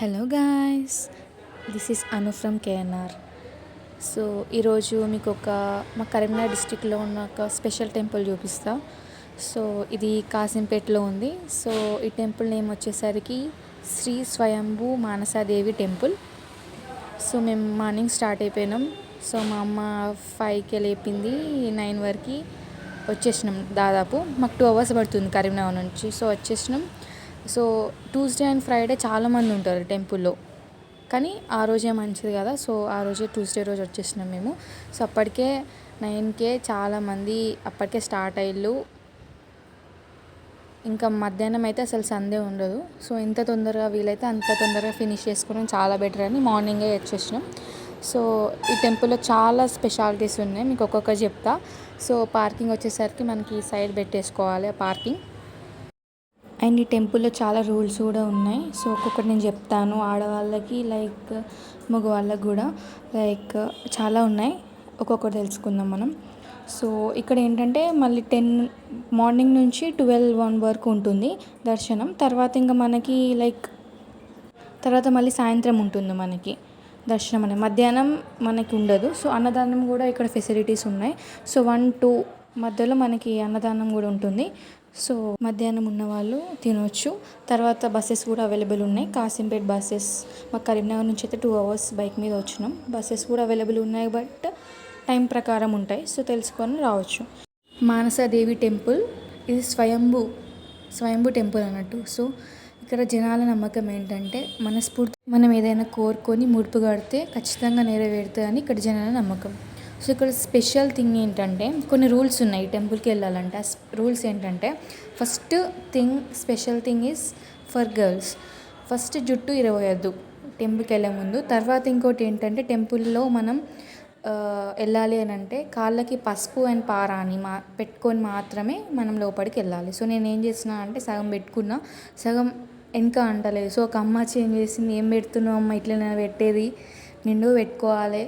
Hello guys, this is Anu from KNR. So ఈరోజు మీకు మా కరీంనగర్ డిస్టిక్లో ఉన్న ఒక స్పెషల్ టెంపుల్ చూపిస్తా. సో ఇది కాసింపేటలో ఉంది. సో ఈ టెంపుల్ నేమ్ వచ్చేసరికి శ్రీ స్వయంభూ మానసాదేవి టెంపుల్. సో మేము మార్నింగ్ స్టార్ట్ అయిపోయినాం. సో మా అమ్మ 5కి లేపింది, 9 వరకు వచ్చేసినాం. దాదాపు మాకు 2 hours పడుతుంది కరీంనగర్ నుంచి. సో వచ్చేసినాం. సో ట్యూస్డే అండ్ ఫ్రైడే చాలామంది ఉంటారు టెంపుల్లో, కానీ ఆ రోజే మంచిది కదా. సో ఆ రోజే ట్యూస్డే రోజు వచ్చేసినాం మేము. సో అప్పటికే 9కే చాలామంది అప్పటికే స్టార్ట్ అయ్యారు. ఇంకా మధ్యాహ్నం అయితే అసలు సందే ఉండదు. సో ఎంత తొందరగా వీలైతే అంత తొందరగా ఫినిష్ చేసుకోవడం చాలా బెటర్ అని మార్నింగే వచ్చేసినాం. సో ఈ టెంపుల్లో చాలా స్పెషాలిటీస్ ఉన్నాయి, మీకు ఒక్కొక్కటి చెప్తా. సో పార్కింగ్ వచ్చేసరికి మనకి సైడ్ పెట్టేసుకోవాలి పార్కింగ్. అండ్ ఈ టెంపుల్లో చాలా రూల్స్ కూడా ఉన్నాయి. సో ఒక్కొక్కటి నేను చెప్తాను. ఆడవాళ్ళకి లైక్ మగవాళ్ళకి కూడా లైక్ చాలా ఉన్నాయి, ఒక్కొక్కటి తెలుసుకుందాం మనం. సో ఇక్కడ ఏంటంటే మళ్ళీ మార్నింగ్ నుంచి 12-1 వరకు ఉంటుంది దర్శనం. తర్వాత ఇంకా మనకి తర్వాత మళ్ళీ సాయంత్రం ఉంటుంది మనకి దర్శనం అనేది. మధ్యాహ్నం మనకి ఉండదు. సో అన్నదానం కూడా ఇక్కడ ఫెసిలిటీస్ ఉన్నాయి. సో 1-2 మధ్యలో మనకి అన్నదానం కూడా ఉంటుంది. సో మధ్యాహ్నం ఉన్నవాళ్ళు తినవచ్చు. తర్వాత బస్సెస్ కూడా అవైలబుల్ ఉన్నాయి, కాసింపేట్ బస్సెస్. మాకు కరీంనగర్ నుంచి అయితే 2 hours బైక్ మీద వచ్చినాం. బస్సెస్ కూడా అవైలబుల్ ఉన్నాయి, బట్ టైం ప్రకారం ఉంటాయి. సో తెలుసుకొని రావచ్చు. మానసాదేవి టెంపుల్ ఇది స్వయంభూ టెంపుల్ అన్నట్టు. సో ఇక్కడ జనాల నమ్మకం ఏంటంటే మనస్ఫూర్తి మనం ఏదైనా కోరుకొని ముడుపు కడితే ఖచ్చితంగా నెరవేరుతుందని ఇక్కడ జనాల నమ్మకం. సో ఇక్కడ స్పెషల్ థింగ్ ఏంటంటే కొన్ని రూల్స్ ఉన్నాయి టెంపుల్కి వెళ్ళాలంటే. రూల్స్ ఏంటంటే first thing, special thing is for girls. First జుట్టు ఇరవయద్దు టెంపుల్కి వెళ్ళే ముందు. తర్వాత ఇంకోటి ఏంటంటే టెంపుల్లో మనం వెళ్ళాలి అని అంటే కాళ్ళకి పసుపు అండ్ పారాని పెట్టుకొని మాత్రమే మనం లోపలికి వెళ్ళాలి. సో నేను ఏం చేసిన అంటే సగం పెట్టుకున్నా, సగం వెనక అంటలేదు. సో ఒక అమ్మ చేంజ్ చేసింది, ఏం పెడుతున్నావు అమ్మ, ఇట్లనే పెట్టేది, నిండు పెట్టుకోవాలి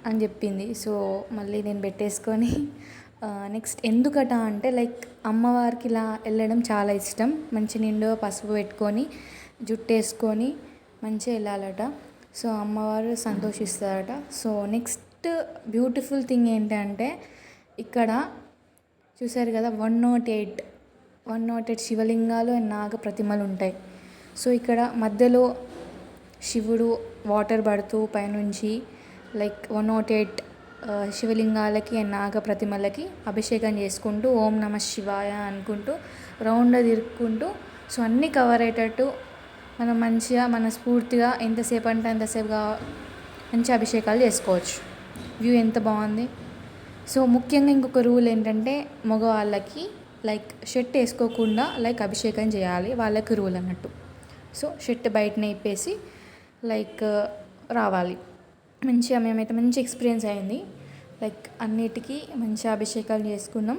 అని చెప్పింది. సో మళ్ళీ నేను పెట్టేసుకొని నెక్స్ట్ ఎందుకట అంటే లైక్ అమ్మవారికి ఇలా వెళ్ళడం చాలా ఇష్టం. మంచి నిండుగా పసుపు పెట్టుకొని జుట్టు వేసుకొని మంచిగా వెళ్ళాలట. సో అమ్మవారు సంతోషిస్తారట. సో నెక్స్ట్ బ్యూటిఫుల్ థింగ్ ఏంటంటే ఇక్కడ చూసారు కదా 108 శివలింగాలు అండ్ నాగ ప్రతిమలు ఉంటాయి. సో ఇక్కడ మధ్యలో శివుడు వాటర్ పడుతూ పైనుంచి లైక్ 108 శివలింగాలకి అండ్ నాగ ప్రతిమలకి అభిషేకం చేసుకుంటూ ఓం నమ శివాయ అనుకుంటూ రౌండ్గా తిరుక్కుంటూ సో అన్నీ కవర్ అయ్యేటట్టు మనం మంచిగా మనస్ఫూర్తిగా ఎంతసేపు అంటే అంతసేపుగా మంచి అభిషేకాలు చేసుకోవచ్చు. వ్యూ ఎంత బాగుంది. సో ముఖ్యంగా ఇంకొక రూల్ ఏంటంటే మగవాళ్ళకి లైక్ షర్ట్ వేసుకోకుండా లైక్ అభిషేకం చేయాలి, వాళ్ళకి రూల్ అన్నట్టు. సో షర్ట్ బయటనే ఇప్పేసి లైక్ రావాలి. మంచిగా మేమైతే మంచి ఎక్స్పీరియన్స్ అయింది. లైక్ అన్నిటికీ మంచి అభిషేకాలు చేసుకున్నాం.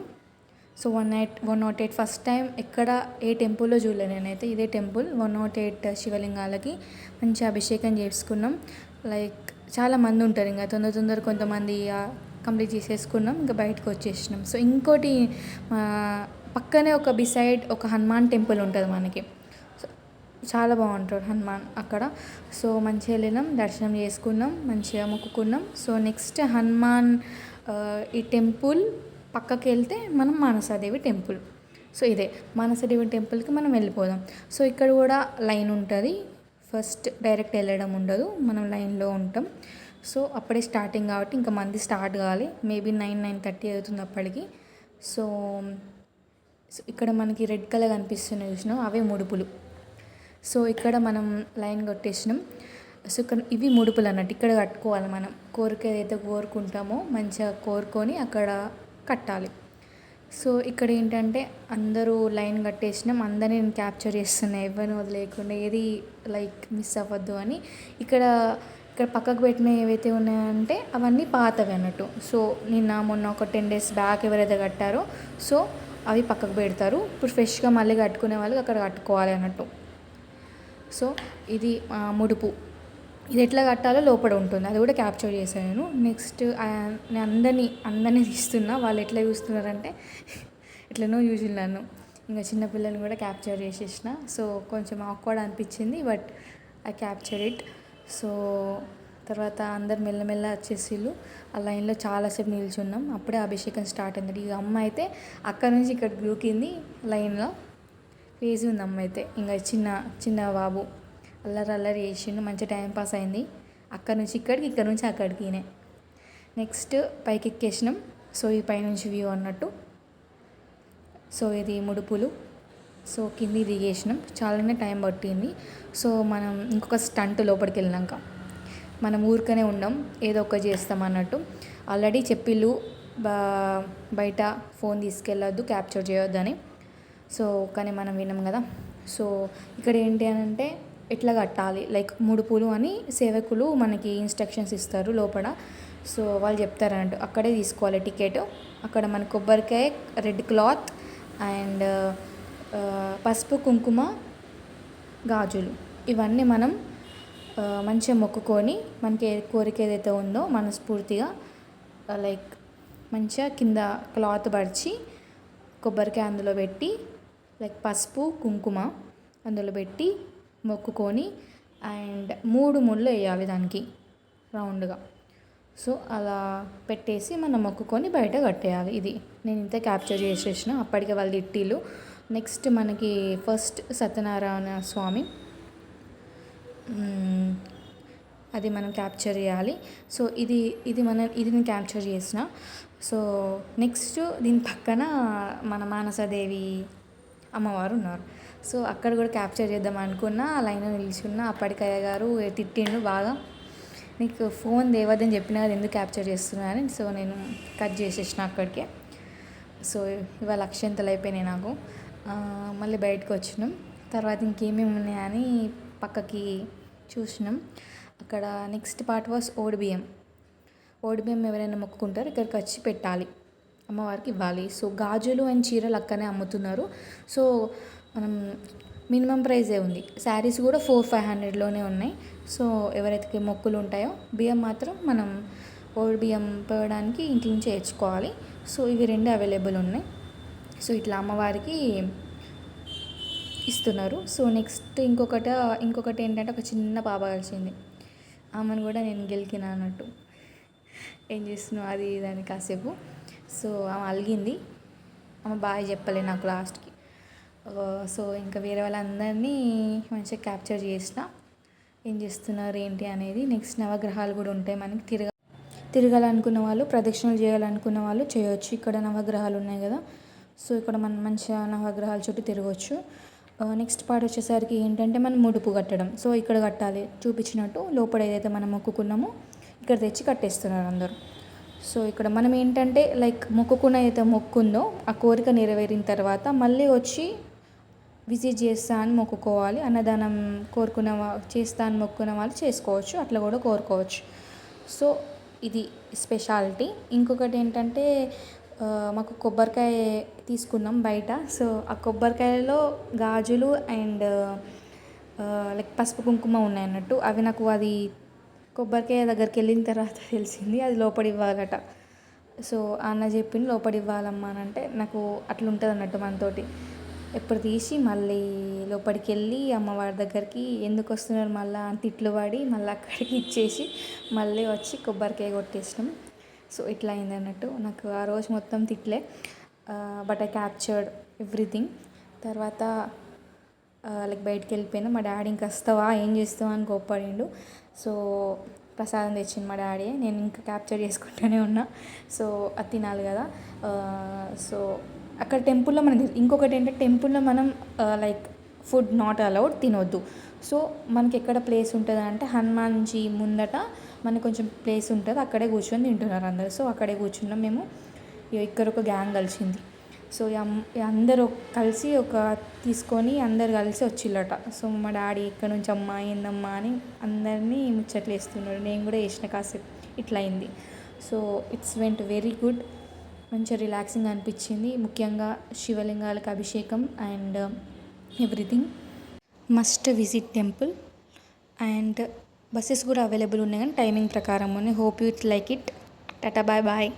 సో 108 ఫస్ట్ టైం ఎక్కడ ఏ టెంపుల్లో చూడలేదు నేనైతే. ఇదే టెంపుల్ 108 శివలింగాలకి మంచి అభిషేకం చేసుకున్నాం. లైక్ చాలా మంది ఉంటారు, ఇంకా తొందర కొంతమంది కంప్లీట్ చేసేసుకున్నాం, ఇంకా బయటకు వచ్చేసినాం. సో ఇంకోటి పక్కనే బిసైడ్ ఒక హనుమాన్ టెంపుల్ ఉంటుంది మనకి. చాలా బాగుంటాడు హనుమాన్ అక్కడ. సో మంచిగా వెళ్ళినాం, దర్శనం చేసుకున్నాం, మంచిగా మొక్కుకున్నాం. సో నెక్స్ట్ హనుమాన్ ఈ టెంపుల్ పక్కకి వెళ్తే మనం మానసాదేవి టెంపుల్. సో ఇదే మానసాదేవి టెంపుల్కి మనం వెళ్ళిపోదాం. సో ఇక్కడ కూడా లైన్ ఉంటుంది. ఫస్ట్ డైరెక్ట్ వెళ్ళడం ఉండదు, మనం లైన్లో ఉంటాం. సో అప్పుడే స్టార్టింగ్ కాబట్టి ఇంకా మంది స్టార్ట్ కావాలి. మేబీ 9-9:30 అవుతుంది అప్పటికి. సో ఇక్కడ మనకి రెడ్ కలర్ కనిపిస్తున్నాయి చూసినాం, అవే ముడుపులు. సో ఇక్కడ మనం లైన్ కొట్టేసినాం. సో ఇక్కడ ఇవి ముడుపులు అన్నట్టు, ఇక్కడ కట్టుకోవాలి మనం. కోరిక ఏదైతే కోరుకుంటామో మంచిగా కోరుకొని అక్కడ కట్టాలి. సో ఇక్కడ ఏంటంటే అందరూ లైన్ కట్టేసినాం, అందరినీ నేను క్యాప్చర్ చేస్తున్నా, ఎవరిని వదిలేయకుండా, ఏది లైక్ మిస్ అవ్వద్దు అని. ఇక్కడ పక్కకు పెట్టిన ఏవైతే ఉన్నాయంటే అవన్నీ పాతవి అన్నట్టు. సో మొన్న ఒక 10 days బ్యాక్ ఎవరైతే కట్టారో సో అవి పక్కకు పెడతారు. ఇప్పుడు ఫ్రెష్గా మళ్ళీ కట్టుకునే వాళ్ళకి అక్కడ కట్టుకోవాలి అన్నట్టు. సో ఇది ముడుపు, ఇది ఎట్లా కట్టాలో లోపల ఉంటుంది, అది కూడా క్యాప్చర్ చేశాను నేను. నెక్స్ట్ నేను అందరినీ తీస్తున్నా, వాళ్ళు ఎట్లా చూస్తున్నారంటే ఎట్లనో యూజువల్ నన్ను. ఇంకా చిన్నపిల్లల్ని కూడా క్యాప్చర్ చేసేసిన. సో కొంచెం ఆక్వర్డ్ అనిపించింది, but I capture it. So తర్వాత అందరు మెల్లమెల్ల వచ్చేసిళ్ళు. ఆ లైన్లో చాలాసేపు నిల్చున్నాం. అప్పుడే అభిషేకం స్టార్ట్ అయింది. ఇక అమ్మ అయితే అక్కడ నుంచి ఇక్కడ దూకింది లైన్లో. క్రేజీ ఉంది అమ్మ అయితే. ఇంకా చిన్న చిన్న బాబు అల్లరి అల్లరి చేసిండు. మంచి టైం పాస్ అయింది. అక్కడ నుంచి ఇక్కడికి, ఇక్కడ నుంచి అక్కడికి. నెక్స్ట్ పైకి ఎక్కేసినాం. సో ఈ పైనుంచి వ్యూ అన్నట్టు. సో ఇది ముడుపులు. సో కింది దిగేసినాం. చాలానే టైం పట్టింది. సో మనం ఇంకొక స్టంట్ లోపలికి వెళ్ళినాక మనం ఊరికనే ఉండం, ఏదో ఒక చేస్తాం అన్నట్టు. ఆల్రెడీ చెప్పిళ్ళు బయట ఫోన్ తీసుకెళ్ళొద్దు, క్యాప్చర్ చేయొద్దని. సో కానీ మనం విన్నాం కదా. సో ఇక్కడ ఏంటి అని అంటే ఎట్లా కట్టాలి, లైక్ ముడుపులు అని సేవకులు మనకి ఇన్స్ట్రక్షన్స్ ఇస్తారు లోపల. సో వాళ్ళు చెప్తారన్నట్టు అక్కడే తీసుకోవాలి టికెట్. అక్కడ మన కొబ్బరికాయ, రెడ్ క్లాత్ అండ్ పసుపు, కుంకుమ, గాజులు ఇవన్నీ మనం మంచిగా మొక్కుకొని మనకి కోరిక ఏదైతే ఉందో మనస్ఫూర్తిగా లైక్ మంచిగా కింద క్లాత్ పరిచి కొబ్బరికాయ అందులో పెట్టి లైక్ పసుపు, కుంకుమ అందులో పెట్టి మొక్కుకొని అండ్ 3 ముళ్ళు వేయాలి దానికి రౌండ్గా. సో అలా పెట్టేసి మనం మొక్కుకొని బయట కట్టేయాలి. ఇది నేను ఇంత క్యాప్చర్ చేసేసిన. అప్పటికే వాళ్ళు తిట్టిలు. నెక్స్ట్ మనకి ఫస్ట్ సత్యనారాయణ స్వామి, అది మనం క్యాప్చర్ చేయాలి. సో ఇది నేను క్యాప్చర్ చేసిన. సో నెక్స్ట్ దీని పక్కన మన మానసాదేవి అమ్మవారు ఉన్నారు. సో అక్కడ కూడా క్యాప్చర్ చేద్దాం అనుకున్నా, లైన్లో నిల్చున్నా. అప్పటికయ్య గారు తిట్టిండు బాగా, నీకు ఫోన్ దేవద్దని చెప్పినా కదా, ఎందుకు క్యాప్చర్ చేస్తున్నాను. సో నేను కట్ చేసేసిన అక్కడికే. సో ఇవాళ అక్షంతలు అయిపోయినాయి నాకు. మళ్ళీ బయటకు వచ్చినాం. తర్వాత ఇంకేమేమి ఉన్నాయని పక్కకి చూసినాం. అక్కడ నెక్స్ట్ పార్ట్ వాస్ ఓడిబియ్యం. ఓడిబియ్యం ఎవరైనా మొక్కుకుంటారు ఇక్కడికి వచ్చి పెట్టాలి, అమ్మవారికి ఇవ్వాలి. సో గాజులు అండ్ చీరలు అక్కనే అమ్ముతున్నారు. సో మనం మినిమం ప్రైజే ఉంది. శారీస్ కూడా 400-500లోనే ఉన్నాయి. సో ఎవరైతే మొక్కులు ఉంటాయో బియ్యం మాత్రం మనం ఓడి బియ్యం పోయడానికి ఇంటి నుంచి తెచ్చుకోవాలి. సో ఇవి 2 అవైలబుల్ ఉన్నాయి. సో ఇట్లా అమ్మవారికి ఇస్తున్నారు. సో నెక్స్ట్ ఇంకొకటి ఏంటంటే ఒక చిన్న పాప కలిసింది. ఆమెను కూడా నేను గెలికిన అన్నట్టు, ఏం చేస్తున్నావు అది దాన్ని కాసేపు. సో ఆమె అలిగింది. ఆమె బాగా చెప్పలే నాకు లాస్ట్కి. సో ఇంకా వేరే వాళ్ళందరినీ మంచిగా క్యాప్చర్ చేసిన, ఏం చేస్తున్నారు ఏంటి అనేది. నెక్స్ట్ నవగ్రహాలు కూడా ఉంటాయి మనకి. తిరగాలనుకున్న వాళ్ళు, ప్రదక్షిణలు చేయాలనుకున్న వాళ్ళు చేయొచ్చు. ఇక్కడ నవగ్రహాలు ఉన్నాయి కదా. సో ఇక్కడ మనం మంచిగా నవగ్రహాల చుట్టూ తిరగవచ్చు. నెక్స్ట్ పార్ట్ వచ్చేసరికి ఏంటంటే మనం ముడుపు కట్టడం. సో ఇక్కడ కట్టాలి చూపించినట్టు. లోపల ఏదైతే మనం మొక్కుకున్నామో ఇక్కడ తెచ్చి కట్టేస్తున్నారు అందరూ. సో ఇక్కడ మనం ఏంటంటే లైక్ మొక్కుకున్న ఏదైతే మొక్కుందో ఆ కోరిక నెరవేరిన తర్వాత మళ్ళీ వచ్చి విజిట్ చేస్తా అని మొక్కుకోవాలి. అన్నదానం చేస్తా అని మొక్కుకున్న వాళ్ళు చేసుకోవచ్చు, అట్లా కూడా కోరుకోవచ్చు. సో ఇది స్పెషాలిటీ. ఇంకొకటి ఏంటంటే మాకు కొబ్బరికాయ తీసుకున్నాం బయట. సో ఆ కొబ్బరికాయలో గాజులు అండ్ లైక్ పసుపు, కుంకుమ ఉన్నాయి అన్నట్టు. అవి నాకు అది కొబ్బరికాయ దగ్గరికి వెళ్ళిన తర్వాత తెలిసింది అది లోపడి ఇవ్వాలట. సో అన్న చెప్పింది లోపడి ఇవ్వాలమ్మా అని. అంటే నాకు అట్లా ఉంటుంది అన్నట్టు మనతోటి. ఎప్పుడు తీసి మళ్ళీ లోపలికి వెళ్ళి అమ్మవారి దగ్గరికి ఎందుకు వస్తున్నారు మళ్ళీ అని తిట్లు పడి మళ్ళీ అక్కడికి ఇచ్చేసి మళ్ళీ వచ్చి కొబ్బరికాయ కొట్టేసినాం. సో ఇట్లా అయింది అన్నట్టు. నాకు ఆ రోజు మొత్తం తిట్లే, బట్ ఐ క్యాప్చర్డ్ ఎవ్రీథింగ్. తర్వాత లైక్ బయటికి వెళ్ళిపోయినా. మా డాడీ ఇంక వస్తావా ఏం చేస్తావా అని కోప్పడిండు. సో ప్రసాదం తెచ్చింది మా డాడీ. నేను ఇంకా క్యాప్చర్ చేసుకుంటూనే ఉన్నా. సో అది తినాలి కదా. సో అక్కడ టెంపుల్లో మనం ఇంకొకటి ఏంటంటే టెంపుల్లో మనం లైక్ ఫుడ్ నాట్ అలౌడ్, తినొద్దు. సో మనకి ఎక్కడ ప్లేస్ ఉంటుంది అంటే హనుమాన్జీ ముందట మనకి కొంచెం ప్లేస్ ఉంటుంది, అక్కడే కూర్చొని తింటున్నారు అందరు. సో అక్కడే కూర్చున్నాం మేము. ఇక్కడ ఒక గ్యాంగ్ కలిసింది. సో అందరూ కలిసి తీసుకొని అందరు కలిసి వచ్చిల్లట. సో మా డాడీ ఇక్కడ నుంచి అమ్మా ఏందమ్మా అని అందరినీ ముచ్చట్లు వేస్తున్నాడు. నేను కూడా వేసిన కాసేపు. ఇట్లా అయింది. So it's went very good. మంచిగా రిలాక్సింగ్ అనిపించింది. ముఖ్యంగా శివలింగాలకు అభిషేకం and everything. Must visit temple. And buses కూడా అవైలబుల్ ఉన్నాయి కానీ టైమింగ్ ప్రకారం ఉన్నాయి. Hope you like it. Tata, bye bye.